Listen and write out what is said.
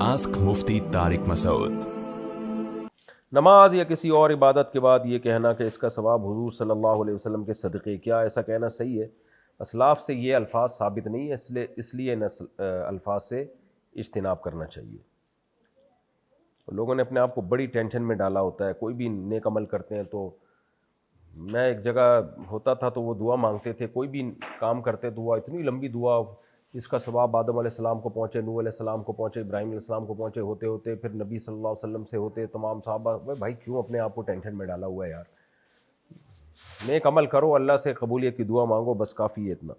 Ask Mufti Tariq Masood. نماز یا کسی اور عبادت کے بعد یہ کہنا کہ اس کا ثواب حضور صلی اللہ علیہ وسلم کے صدقے، کیا ایسا کہنا صحیح ہے؟ اسلاف سے یہ الفاظ ثابت نہیں ہے، اس لیے الفاظ سے اجتناب کرنا چاہیے۔ لوگوں نے اپنے آپ کو بڑی ٹینشن میں ڈالا ہوتا ہے، کوئی بھی نیک عمل کرتے ہیں تو میں ایک جگہ ہوتا تھا تو وہ دعا مانگتے تھے، کوئی بھی کام کرتے تو وہ اتنی لمبی دعا، اس کا ثواب آدم علیہ السلام کو پہنچے، نوح علیہ السلام کو پہنچے، ابراہیم علیہ السلام کو پہنچے، ہوتے ہوتے پھر نبی صلی اللہ علیہ وسلم سے ہوتے تمام صحابہ۔ بھائی کیوں اپنے آپ کو ٹینشن میں ڈالا ہوا ہے یار؟ نیک عمل کرو، اللہ سے قبولیت کی دعا مانگو، بس کافی ہے اتنا۔